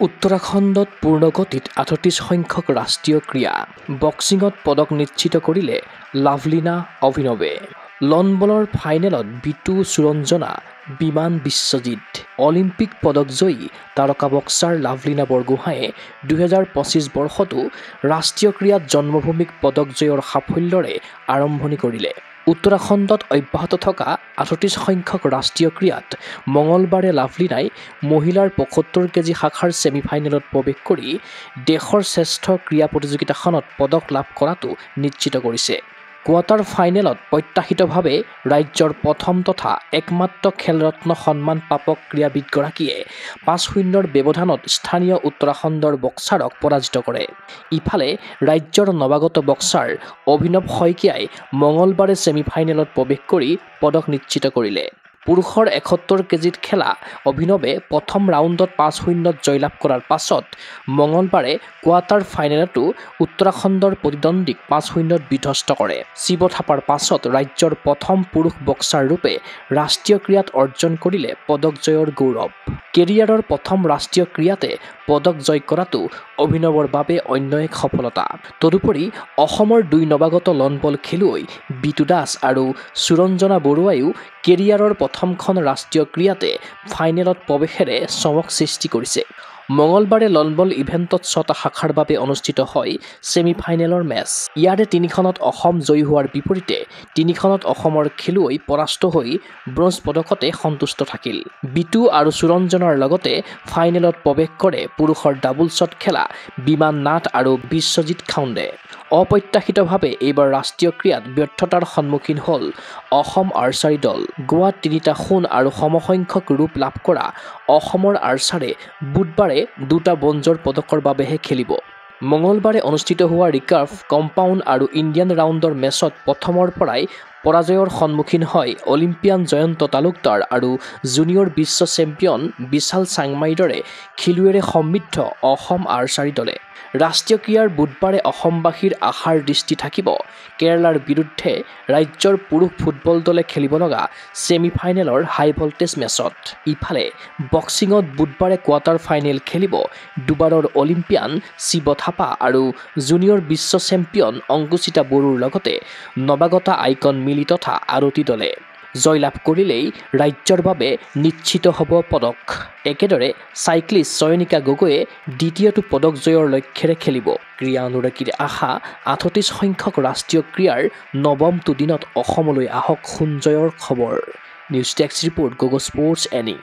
উত্তৰাখণ্ডত পূৰ্ণগতিত ৩৮ সংখ্যক ৰাষ্ট্ৰীয় ক্ৰীড়া বক্সিঙত পদক নিশ্চিত কৰিলে লাভলিনা অভিনৱে। লন বলৰ ফাইনেলত বিটু সুৰঞ্জনা বিমান বিশ্বজিৎ। অলিম্পিক পদকজয়ী তাৰকা বক্সাৰ লাভলিনা বৰগোহাঁয়ে ২০২৫ বৰ্ষতো ৰাষ্ট্ৰীয় ক্ৰীড়াত জন্মভূমিক পদক জয়ৰ সাফল্যৰে আৰম্ভণি কৰিলে। উত্তৰাখণ্ডত অব্যাহত থকা ৩৮ সংখ্যক ৰাষ্ট্ৰীয় ক্ৰীড়াত মঙলবাৰে লাভলিনাই মহিলাৰ ৭৫ কেজি শাখাৰ ছেমিফাইনেলত প্ৰৱেশ কৰি দেশৰ শ্ৰেষ্ঠ ক্ৰীড়া প্ৰতিযোগিতাখনত পদক লাভ কৰাটো নিশ্চিত কৰিছে। কোৱাৰ্টাৰ ফাইনেলত প্ৰত্যাশিতভাৱে ৰাজ্যৰ প্ৰথম তথা একমাত্ৰ খেলৰত্ন সন্মান প্ৰাপক ক্ৰীড়াবিদগৰাকীয়ে ৫-০ৰ ব্যৱধানত স্থানীয় উত্তৰাখণ্ডৰ বক্সাৰক পৰাজিত কৰে। ইফালে ৰাজ্যৰ নৱাগত বক্সাৰ অভিনৱ শইকীয়াই মঙলবাৰে ছেমিফাইনেলত প্ৰৱেশ কৰি পদক নিশ্চিত কৰিলে। পুৰুষৰ ৭১ কেজিত খেলা অভিনৱে প্ৰথম ৰাউণ্ডত ৫-০ত জয়লাভ কৰাৰ পাছত মঙলবাৰে কোৱাৰ্টাৰ ফাইনেলতো উত্তৰাখণ্ডৰ প্ৰতিদ্বন্দ্বীক ৫-০ত বিধ্বস্ত কৰে। শিৱ থাপাৰ পাছত ৰাজ্যৰ প্ৰথম পুৰুষ বক্সাৰ ৰূপে ৰাষ্ট্ৰীয় ক্ৰীড়াত অৰ্জন কৰিলে পদক জয়ৰ গৌৰৱ। কেৰিয়াৰৰ প্ৰথম ৰাষ্ট্ৰীয় ক্ৰীড়াতে পদক জয় কৰাটো অভিনৱৰ বাবে অন্য এক সফলতা। তদুপৰি অসমৰ ২ নৱাগত লন বল খেলুৱৈ বিটু দাস আৰু সুৰঞ্জনা বৰুৱাইও কেৰিয়াৰৰ প্ৰথমখন ৰাষ্ট্ৰীয় ক্ৰীড়াতে ফাইনেলত প্ৰৱেশেৰে চমক সৃষ্টি কৰিছে। মঙলবাৰে লন বল ইভেণ্টত ৬টা শাখাৰ বাবে অনুষ্ঠিত হয় ছেমিফাইনেলৰ মেচ। ইয়াৰে ৩খনত অসম জয়ী হোৱাৰ বিপৰীতে ৩খনত অসমৰ খেলুৱৈ পৰাস্ত হৈ ব্ৰঞ্জ পদকতে সন্তুষ্ট থাকিল। বিটু আৰু সুৰঞ্জনাৰ লগতে ফাইনেলত প্ৰৱেশ কৰে পুৰুষৰ ডাবলছত খেলা বিমান নাথ আৰু বিশ্বজিৎ খাউণ্ডে। অপ্ৰত্যাশিতভাৱে এইবাৰ ৰাষ্ট্ৰীয় ক্ৰীড়াত ব্যৰ্থতাৰ সন্মুখীন হ'ল অসম আৰ্চাৰী দল। গোৱাত ৩টা সোণ আৰু সমসংখ্যক ৰূপ লাভ কৰা অসমৰ আৰ্চাৰে বুধবাৰে 2টা ব্ৰঞ্জৰ পদকৰ বাবেহে খেলিব। মঙলবাৰে অনুষ্ঠিত হোৱা ৰিকাৰ্ভ, কম্পাউণ্ড আৰু ইণ্ডিয়ান ৰাউণ্ডৰ মেচত প্ৰথমৰ পৰাই পৰাজয়ৰ সন্মুখীন হয় অলিম্পিয়ান জয়ন্ত তালুকদাৰ আৰু জুনিয়ৰ বিশ্ব চেম্পিয়ন বিশাল চাংমাইৰ দৰে খেলুৱৈৰে সমৃদ্ধ অসম আৰ্চাৰী দলে। ৰাষ্ট্ৰীয় ক্ৰীড়াৰ বুধবাৰে অসমবাসীৰ আশাৰ দৃষ্টি থাকিব কেৰালাৰ বিৰুদ্ধে ৰাজ্যৰ পুৰুষ ফুটবল দলে খেলিব লগা ছেমিফাইনেলৰ হাই ভল্টেজ মেচত। ইফালে বক্সিঙত বুধবাৰে কোৱাৰ্টাৰ ফাইনেল খেলিব দুবাৰৰ অলিম্পিয়ান শিৱ থাপা আৰু জুনিয়ৰ বিশ্ব চেম্পিয়ন অংকুচিতা বড়োৰ লগতে নৱাগত আইকন মিলি তথা আৰতি দলে। জয়লাভ কৰিলেই ৰাজ্যৰ বাবে নিশ্চিত হ'ব পদক। একেদৰে চাইক্লিষ্ট চয়নিকা গগৈয়ে দ্বিতীয়টো পদক জয়ৰ লক্ষ্যৰে খেলিব। ক্ৰীড়া অনুৰাগীৰ আশা ৩৮ সংখ্যক ৰাষ্ট্ৰীয় ক্ৰীড়াৰ নৱমটো দিনত অসমলৈ আহক সোণ জয়ৰ খবৰ। News desk report, গগ sports any.